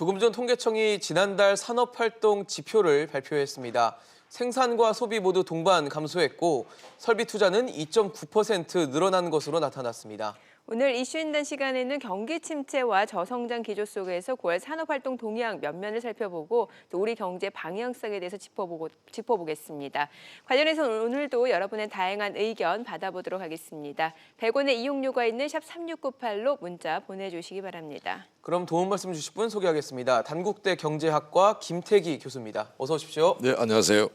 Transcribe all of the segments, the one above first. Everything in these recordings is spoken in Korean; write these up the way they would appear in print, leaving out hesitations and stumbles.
조금 전 통계청이 지난달 산업활동 지표를 발표했습니다. 생산과 소비 모두 동반 감소했고 설비 투자는 2.9% 늘어난 것으로 나타났습니다. 오늘 이슈인단 시간에는 경기 침체와 저성장 기조 속에서 9월 산업활동 동향 몇 면을 살펴보고 또 우리 경제 방향성에 대해서 짚어보겠습니다. 관련해서 오늘도 여러분의 다양한 의견 받아보도록 하겠습니다. 100원의 이용료가 있는 샵 3698로 문자 보내주시기 바랍니다. 그럼 도움 말씀 주실 분 소개하겠습니다. 단국대 경제학과 김태기 교수입니다. 어서 오십시오. 네, 안녕하세요.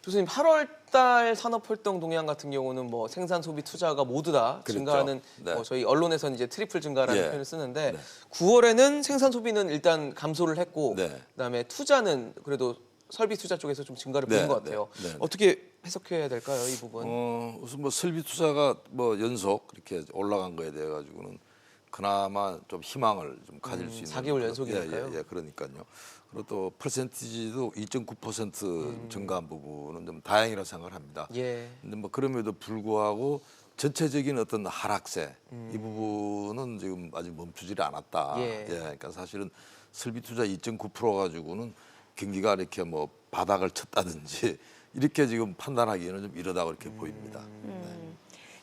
교수님, 8월 달 산업활동 동향 같은 경우는 뭐 생산, 소비, 투자가 모두 다 그렇죠. 증가하는 네. 저희 언론에서는 이제 트리플 증가라는 예. 표현을 쓰는데 네. 9월에는 생산, 소비는 일단 감소를 했고 네. 그다음에 투자는 그래도 설비 투자 쪽에서 좀 증가를 네, 보인 것 같아요. 네, 네. 어떻게 해석해야 될까요, 이 부분? 우선 뭐 설비 투자가 뭐 연속 이렇게 올라간 거에 대해 가지고는 그나마 좀 희망을 좀 가질 수 있는 4개월 연속이니까요. 예, 그러니까요. 그리고 또 퍼센티지도 2.9% 증가한 부분은 좀 다행이라고 생각을 합니다. 예. 근데 뭐 그럼에도 불구하고 전체적인 어떤 하락세 이 부분은 지금 아직 멈추지를 않았다. 예. 그러니까 사실은 설비 투자 2.9% 가지고는 경기가 이렇게 뭐 바닥을 쳤다든지 이렇게 지금 판단하기에는 좀 이르다고 이렇게 보입니다.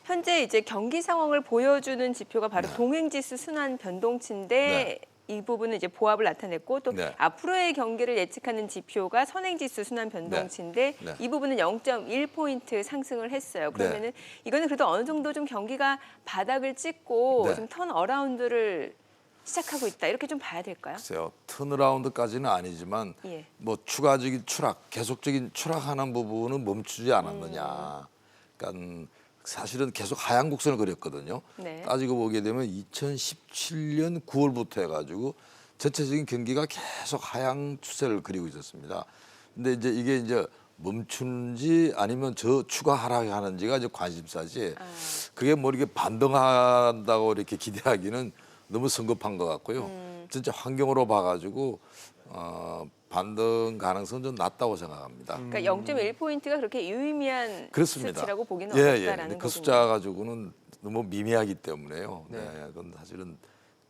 현재 이제 경기 상황을 보여주는 지표가 바로 네. 동행지수 순환 변동치인데 네. 이 부분은 이제 보합을 나타냈고 또 네. 앞으로의 경기를 예측하는 지표가 선행지수 순환 변동치인데 네. 이 부분은 0.1포인트 상승을 했어요. 그러면은 이거는 그래도 어느 정도 좀 경기가 바닥을 찍고 네. 좀 턴 어라운드를 시작하고 있다. 이렇게 좀 봐야 될까요? 글쎄요, 턴어라운드까지는 아니지만 예. 뭐 추가적인 추락, 계속적인 추락하는 부분은 멈추지 않았느냐. 그러니까 사실은 계속 하향 곡선을 그렸거든요. 네. 따지고 보게 되면 2017년 9월부터 해가지고 전체적인 경기가 계속 하향 추세를 그리고 있었습니다. 근데 이제 이게 이제 멈추는지 아니면 저 추가 하락하는지가 이제 관심사지. 그게 뭐 이렇게 반등한다고 이렇게 기대하기는 너무 성급한 것 같고요. 진짜 환경으로 봐가지고 반등 가능성은 좀 낮다고 생각합니다. 그러니까 0.1포인트가 그렇게 유의미한 그렇습니다. 수치라고 보기는 예, 어렵다라는 근데 거군요. 그 숫자 가지고는 너무 미미하기 때문에요. 네. 네. 그건 사실은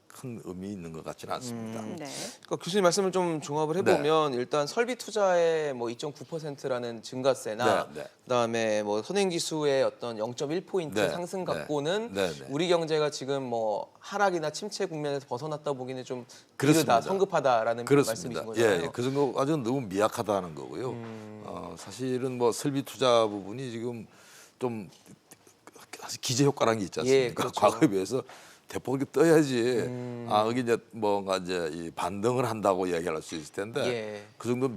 큰 의미 있는 것 같지는 않습니다. 네. 그러니까 교수님 말씀을 좀 종합을 해보면 일단 설비 투자의 뭐 2.9%라는 증가세나 네, 네. 그다음에 뭐 선행지수의 어떤 0.1포인트 네, 상승 네. 갖고는 네, 네. 우리 경제가 지금 뭐 하락이나 침체 국면에서 벗어났다 보기는 좀 그렇습니다. 이르다, 성급하다는 그렇습니다. 말씀이신 거잖아요. 예, 그 정도까지는 너무 미약하다는 거고요. 사실은 뭐 설비 투자 부분이 지금 좀 기저 효과라는 게 있지 않습니까? 예, 그렇죠. 과거에 비해서 대폭이 떠야지. 여기 이제 뭔가 이제 이 반등을 한다고 이야기할 수 있을 텐데 예. 그 정도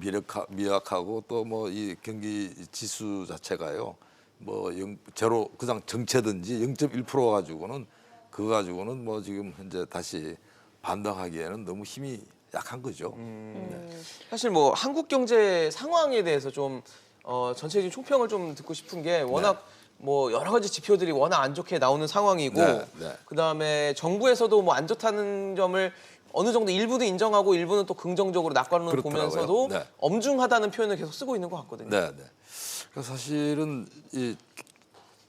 미약하고 또 뭐 이 경기 지수 자체가요. 뭐 제로 그냥 정체든지 0.1% 가지고는 그거 가지고는 뭐 지금 현재 다시 반등하기에는 너무 힘이 약한 거죠. 사실 뭐 한국 경제 상황에 대해서 좀 전체적인 총평을 좀 듣고 싶은 게 워낙 뭐 여러 가지 지표들이 워낙 안 좋게 나오는 상황이고 네, 네. 그다음에 정부에서도 뭐 안 좋다는 점을 어느 정도 일부는 인정하고 일부는 또 긍정적으로 낙관론을 그렇더라고요. 보면서도 네. 엄중하다는 표현을 계속 쓰고 있는 것 같거든요. 네, 네. 그러니까 사실은 이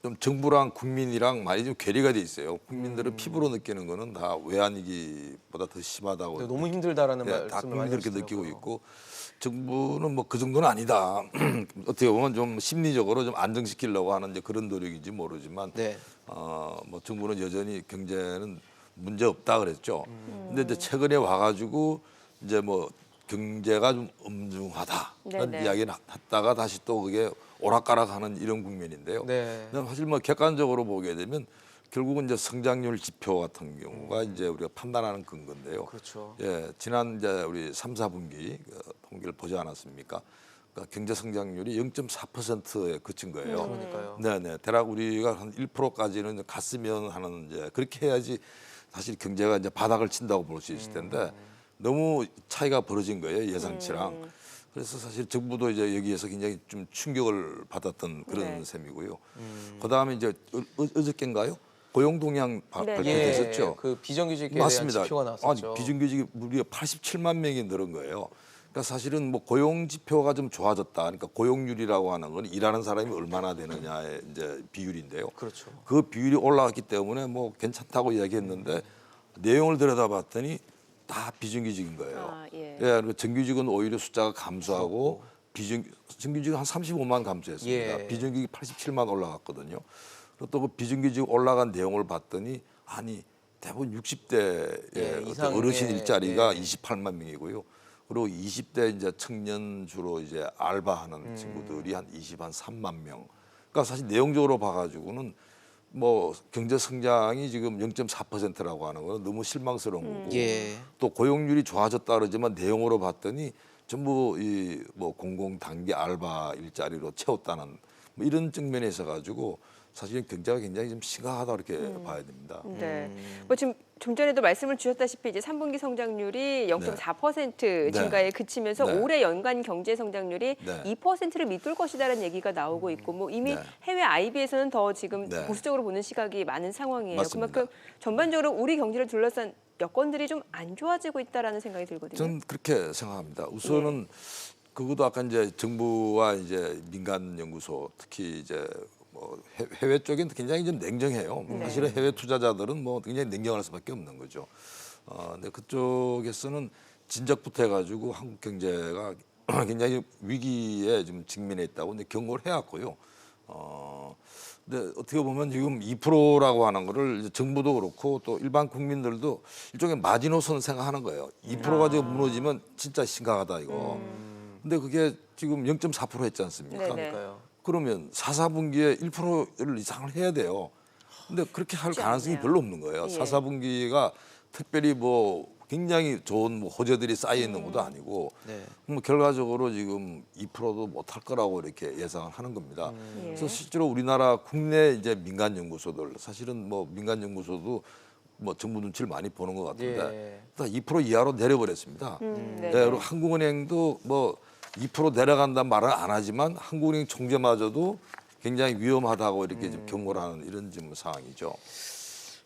좀 정부랑 국민이랑 많이 좀 괴리가 돼 있어요. 국민들은 피부로 느끼는 거는 다 외환위기보다 더 심하다고. 네, 너무 힘들다라는 다 말씀을 많이 국민들이 그렇게 하시더라고요. 느끼고 있고 정부는 뭐 그 정도는 아니다. 어떻게 보면 좀 심리적으로 좀 안정시키려고 하는 이제 그런 노력인지 모르지만 네. 뭐 정부는 여전히 경제는 문제 없다 그랬죠. 근데 이제 최근에 와가지고 이제 뭐 경제가 좀 엄중하다는 네네. 이야기를 했다가 다시 또 그게 오락가락하는 이런 국면인데요. 네. 근데 사실 뭐 객관적으로 보게 되면 결국은 이제 성장률 지표 같은 경우가 이제 우리가 판단하는 근거인데요. 그렇죠. 예, 지난 이제 우리 3, 4분기 통계를 보지 않았습니까? 그러니까 경제 성장률이 0.4%에 그친 거예요. 그러니까요. 네네. 대략 우리가 한 1%까지는 갔으면 하는 이제 그렇게 해야지 사실 경제가 이제 바닥을 친다고 볼 수 있을 텐데 너무 차이가 벌어진 거예요 예상치랑. 그래서 사실 정부도 이제 여기에서 굉장히 좀 충격을 받았던 그런 네. 셈이고요. 그다음에 이제 어저께인가요? 고용 동향 네, 네. 발표됐었죠. 그 비정규직에 대한 맞습니다. 지표가 나왔었죠. 아니, 비정규직이 무려 87만 명이 늘은 거예요. 그러니까 사실은 뭐 고용 지표가 좀 좋아졌다. 그러니까 고용률이라고 하는 건 일하는 사람이 얼마나 되느냐의 이제 비율인데요. 그렇죠. 그 비율이 올라갔기 때문에 뭐 괜찮다고 이야기했는데 내용을 들여다봤더니 다 비정규직인 거예요. 아, 예. 그리고 정규직은 오히려 숫자가 감소하고 정규직은 한 35만 감소했습니다. 예. 비정규직이 87만 올라갔거든요. 그리고 또 그 비정규직 올라간 내용을 봤더니 아니 대부분 60대의 예, 어떤 이상의, 어르신 일자리가 예. 28만 명이고요. 그리고 20대 이제 청년 주로 이제 알바하는 친구들이 한 3만 명. 그러니까 사실 내용적으로 봐가지고는 뭐 경제 성장이 지금 0.4%라고 하는 건 너무 실망스러운 거고 예. 또 고용률이 좋아졌다 그러지만 내용으로 봤더니 전부 이 뭐 공공 단기 알바 일자리로 채웠다는 뭐 이런 측면에 있어 가지고 사실 경제가 굉장히 좀 심각하다 이렇게 봐야 됩니다. 네. 뭐 지금 좀 전에도 말씀을 주셨다시피 이제 3분기 성장률이 0.4% 증가에 그치면서 네. 올해 연간 경제 성장률이 네. 2%를 밑돌 것이다라는 얘기가 나오고 있고 뭐 이미 네. 해외 IB에서는 더 지금 네. 보수적으로 보는 시각이 많은 상황이에요. 맞습니다. 그만큼 전반적으로 우리 경제를 둘러싼 여건들이 좀 안 좋아지고 있다라는 생각이 들거든요. 저는 그렇게 생각합니다. 우선은 그것도 아까 이제 정부와 이제 민간 연구소 특히 이제 뭐 해외 쪽엔 굉장히 좀 냉정해요. 사실은 해외 투자자들은 뭐 굉장히 냉정할 수밖에 없는 거죠. 근데 그쪽에서는 진작부터 해가지고 한국 경제가 굉장히 위기에 지금 직면해 있다고 근데 경고를 해왔고요. 근데 어떻게 보면 지금 2%라고 하는 거를 이제 정부도 그렇고 또 일반 국민들도 일종의 마지노선 생각하는 거예요. 2%가 지금 무너지면 진짜 심각하다 이거. 근데 그게 지금 0.4% 했지 않습니까? 네네. 그러니까요. 그러면 4, 4분기에 1%를 이상을 해야 돼요. 근데 그렇게 할 쉽지 가능성이 않네요. 별로 없는 거예요. 예. 4, 4분기가 특별히 뭐 굉장히 좋은 뭐 호재들이 쌓여 있는 것도 아니고 네. 뭐 결과적으로 지금 2%도 못할 거라고 이렇게 예상을 하는 겁니다. 예. 그래서 실제로 우리나라 국내 이제 민간 연구소들 사실은 뭐 민간 연구소도 뭐 정부 눈치를 많이 보는 것 같은데 예. 다 2% 이하로 내려버렸습니다. 네네. 네, 그리고 한국은행도 뭐 2% 내려간다는 말은 안 하지만 한국은행 총재마저도 굉장히 위험하다고 이렇게 지금 경고를 하는 이런 지금 상황이죠.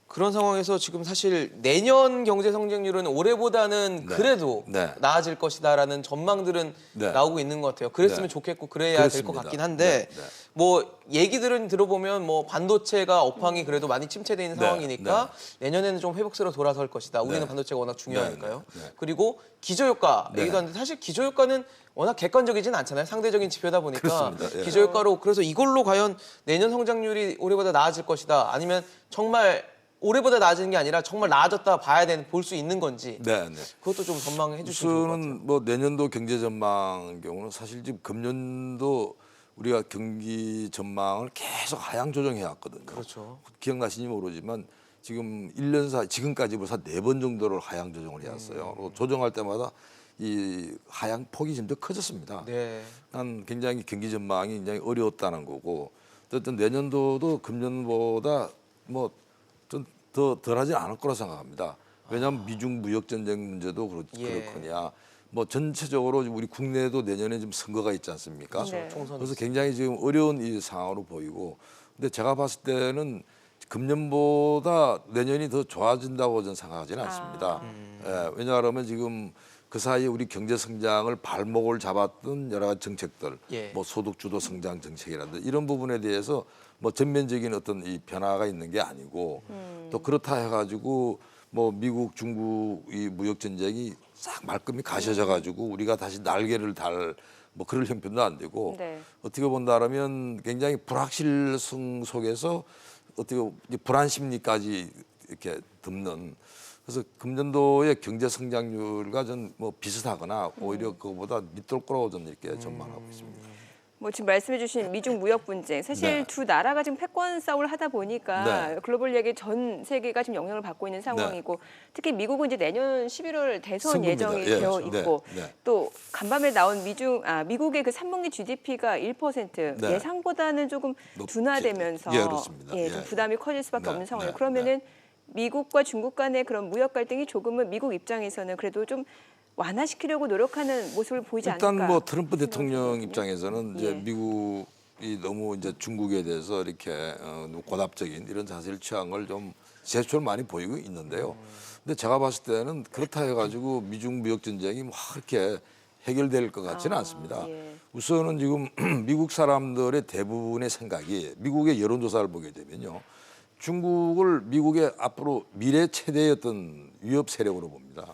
그런 상황에서 지금 사실 내년 경제 성장률은 올해보다는 네. 그래도 네. 나아질 것이다라는 전망들은 네. 나오고 있는 것 같아요. 그랬으면 네. 좋겠고 그래야 될 것 그렇습니다. 같긴 한데 네. 네. 뭐 얘기들은 들어보면 뭐 반도체가 업황이 그래도 많이 침체돼 있는 네. 상황이니까 내년에는 좀 회복세로 돌아설 것이다. 우리는 네. 반도체가 워낙 중요하니까요. 네. 네. 그리고 기저효과 네. 얘기도 하는데 사실 기저효과는 워낙 객관적이진 않잖아요. 상대적인 지표다 보니까 그렇습니다. 예. 기저효과로 그래서 이걸로 과연 내년 성장률이 올해보다 나아질 것이다. 아니면 정말 올해보다 나아지는 게 아니라 정말 나아졌다 봐야 되는 볼 수 있는 건지 네, 네. 그것도 좀 전망해 주시면 좋을 것 같아요. 우선은 뭐 내년도 경제 전망 경우는 사실 지금 금년도 우리가 경기 전망을 계속 하향 조정해 왔거든요. 그렇죠. 기억나시는지 모르지만 지금 1년 사 지금까지 벌써 4번 정도를 하향 조정을 해왔어요. 그리고 조정할 때마다 이 하향 폭이 좀 더 커졌습니다. 네. 난 굉장히 경기 전망이 굉장히 어려웠다는 거고 어쨌든 내년도도 금년보다 뭐 좀 더 덜하지 않을 거라 생각합니다. 왜냐하면 미중 무역 전쟁 문제도 예. 그렇거냐. 뭐 전체적으로 우리 국내에도 내년에 좀 선거가 있지 않습니까? 네. 총선 그래서 굉장히 지금 어려운 이 상황으로 보이고, 근데 제가 봤을 때는 금년보다 내년이 더 좋아진다고 저는 생각하지는 않습니다. 예, 왜냐하면 지금 그 사이에 우리 경제 성장을 발목을 잡았던 여러 가지 정책들, 예. 뭐 소득 주도 성장 정책이라든지 이런 부분에 대해서 뭐 전면적인 어떤 이 변화가 있는 게 아니고 또 그렇다 해가지고 뭐 미국, 중국 이 무역 전쟁이 싹 말끔히 가셔져 가지고 우리가 다시 날개를 달 뭐 그럴 형편도 안 되고 네. 어떻게 본다라면 굉장히 불확실성 속에서 어떻게 이제 불안 심리까지 이렇게 덮는 그래서 금년도의 경제 성장률과 전 뭐 비슷하거나 오히려 그거보다 밑돌 거라고 저는 이렇게 전망하고 있습니다. 뭐 지금 말씀해주신 미중 무역 분쟁 사실 네. 두 나라가 지금 패권 싸움을 하다 보니까 네. 글로벌 얘기 전 세계가 지금 영향을 받고 있는 상황이고 특히 미국은 이제 내년 11월 대선 선거입니다. 예정이 예, 되어 그렇죠. 있고 네, 네. 또 간밤에 나온 미국의 그 3분기 GDP가 1% 네. 예상보다는 조금 높지. 둔화되면서 예, 그렇습니다. 좀 예. 부담이 커질 수밖에 네, 없는 상황이에요. 네, 그러면은 미국과 중국 간의 그런 무역 갈등이 조금은 미국 입장에서는 그래도 좀 완화시키려고 노력하는 모습을 보이지 않을까? 일단 뭐 트럼프 대통령 생각이 입장에서는 이제 예. 미국이 너무 이제 중국에 대해서 이렇게 너무 고답적인 이런 자세를 취한 걸 좀 제스처를 많이 보이고 있는데요. 근데 제가 봤을 때는 그렇다 해가지고 미중 무역 전쟁이 뭐 그렇게 해결될 것 같지는 않습니다. 예. 우선은 지금 미국 사람들의 대부분의 생각이 미국의 여론조사를 보게 되면요. 중국을 미국의 앞으로 미래 최대의 어떤 위협 세력으로 봅니다.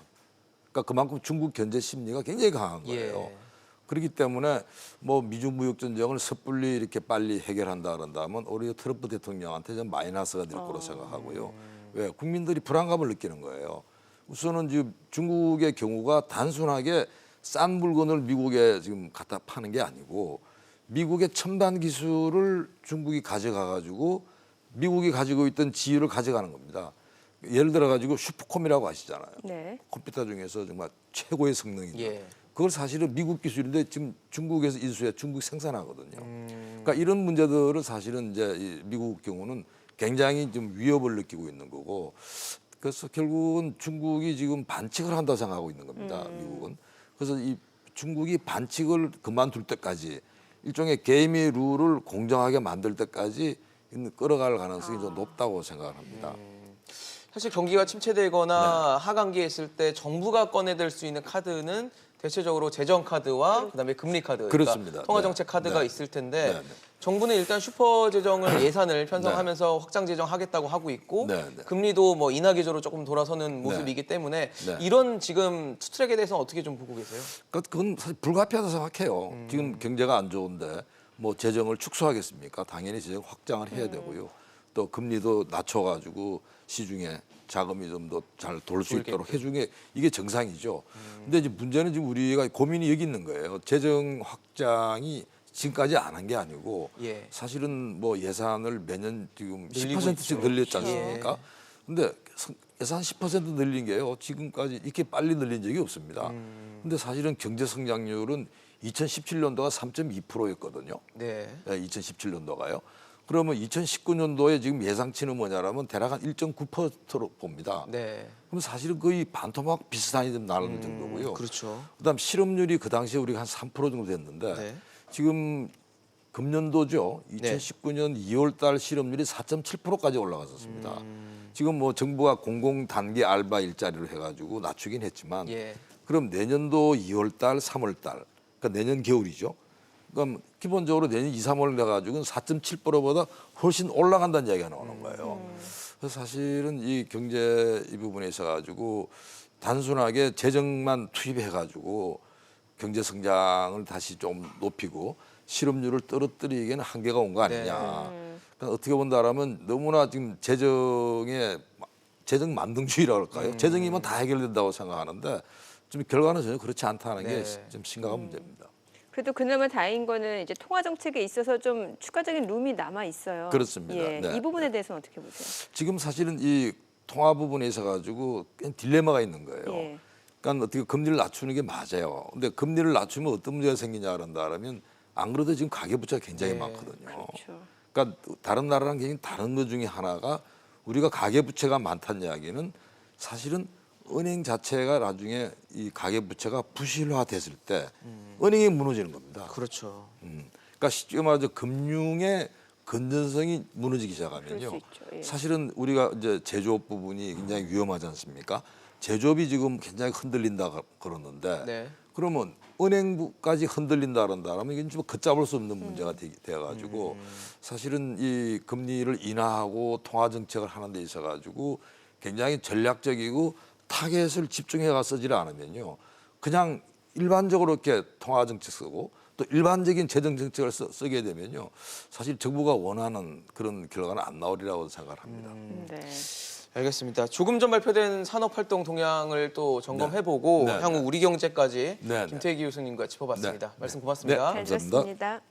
그러니까 그만큼 중국 견제 심리가 굉장히 강한 거예요. 예. 그렇기 때문에 뭐 미중 무역 전쟁을 섣불리 이렇게 빨리 해결한다 그런다면 오히려 트럼프 대통령한테 좀 마이너스가 될 거로 생각하고요. 왜 국민들이 불안감을 느끼는 거예요. 우선은 지금 중국의 경우가 단순하게 싼 물건을 미국에 지금 갖다 파는 게 아니고 미국의 첨단 기술을 중국이 가져가 가지고 미국이 가지고 있던 지위를 가져가는 겁니다. 예를 들어 가지고 슈퍼콤이라고 아시잖아요. 네. 컴퓨터 중에서 정말 최고의 성능인데 예. 그걸 사실은 미국 기술인데 지금 중국에서 인수해 중국 생산하거든요. 그러니까 이런 문제들을 사실은 이제 이 미국 경우는 굉장히 좀 위협을 느끼고 있는 거고 그래서 결국은 중국이 지금 반칙을 한다고 생각하고 있는 겁니다. 미국은. 그래서 이 중국이 반칙을 그만둘 때까지 일종의 게임의 룰을 공정하게 만들 때까지 끌어갈 가능성이 좀 높다고 생각을 합니다. 사실 경기가 침체되거나 하강기에 있을 때 정부가 꺼내들 수 있는 카드는 대체적으로 재정 카드와 그다음에 금리 카드, 그렇습니다. 통화 정책 네. 카드가 네. 있을 텐데 네, 네. 정부는 일단 슈퍼 재정을 예산을 편성하면서 확장 재정하겠다고 하고 있고 네, 네. 금리도 뭐 인하 기조로 조금 돌아서는 모습이기 때문에 네. 이런 지금 투트랙에 대해서 어떻게 좀 보고 계세요? 그건 사실 불가피하다고 생각해요. 지금 경제가 안 좋은데 뭐 재정을 축소하겠습니까? 당연히 재정 확장을 해야 되고요. 또 금리도 낮춰가지고 시중에 자금이 좀 더 잘 돌 수 있도록 해주는 게 이게 정상이죠. 근데 이제 문제는 지금 우리가 고민이 여기 있는 거예요. 재정 확장이 지금까지 안 한 게 아니고 예. 사실은 뭐 예산을 매년 지금 늘리고 10%씩 있죠. 늘렸지 않습니까? 근데 예산 10% 늘린 게요. 지금까지 이렇게 빨리 늘린 적이 없습니다. 근데 사실은 경제 성장률은 2017년도가 3.2%였거든요. 네. 2017년도가요. 그러면 2019년도에 지금 예상치는 뭐냐라면 대략 한 1.9%로 봅니다. 네. 그럼 사실은 거의 반토막 비슷하게 좀 나는 정도고요. 그렇죠. 그다음 실업률이 그 당시에 우리가 한 3% 정도 됐는데 네. 지금 금년도죠. 2019년 2월 달 실업률이 4.7%까지 올라갔었습니다. 지금 뭐 정부가 공공 단기 알바 일자리를 해가지고 낮추긴 했지만 예. 그럼 내년도 2월 달, 3월 달, 그러니까 내년 겨울이죠. 그럼 기본적으로 내년 2, 3월 돼가지고는 4.7%보다 훨씬 올라간다는 이야기가 나오는 거예요. 그래서 사실은 이 경제 이 부분에 있어가지고 단순하게 재정만 투입해가지고 경제 성장을 다시 좀 높이고 실업률을 떨어뜨리기에는 한계가 온 거 아니냐. 그러니까 어떻게 본다라면 너무나 지금 재정 만능주의라고 할까요? 재정이면 다 해결된다고 생각하는데 좀 결과는 전혀 그렇지 않다는 네. 게 좀 심각한 문제입니다. 그래도 그나마 다행인 거는 이제 통화 정책에 있어서 좀 추가적인 룸이 남아 있어요. 그렇습니다. 예. 네. 이 부분에 대해서는 어떻게 보세요? 지금 사실은 이 통화 부분에 있어 가지고 딜레마가 있는 거예요. 예. 그러니까 어떻게 금리를 낮추는 게 맞아요. 근데 금리를 낮추면 어떤 문제가 생기냐 그런다면 안 그래도 지금 가계부채가 굉장히 네. 많거든요. 그렇죠. 그러니까 다른 나라랑 굉장히 다른 것 중에 하나가 우리가 가계부채가 많다는 이야기는 사실은 은행 자체가 나중에 이 가계부채가 부실화됐을 때 은행이 무너지는 겁니다. 그렇죠. 그러니까 쉽게 말해서 금융의 건전성이 무너지기 그럴 시작하면요. 수 있죠. 예. 사실은 우리가 이제 제조업 부분이 굉장히 위험하지 않습니까? 제조업이 지금 굉장히 흔들린다 그러는데 네. 그러면 은행까지 흔들린다 그런다면 이건 좀 걷잡을 수 없는 문제가 되어가지고 사실은 이 금리를 인하하고 통화 정책을 하는 데 있어가지고 굉장히 전략적이고 타겟을 집중해가 쓰지를 않으면요. 그냥 일반적으로 이렇게 통화 정책 쓰고 또 일반적인 재정 정책을 쓰게 되면요. 사실 정부가 원하는 그런 결과는 안 나오리라고 생각을 합니다. 네. 알겠습니다. 조금 전 발표된 산업활동 동향을 또 점검해보고 네, 향후 네. 우리 경제까지 네, 네. 김태기 교수님과 짚어봤습니다. 네, 말씀 네. 고맙습니다. 잘 감사합니다. 들었습니다.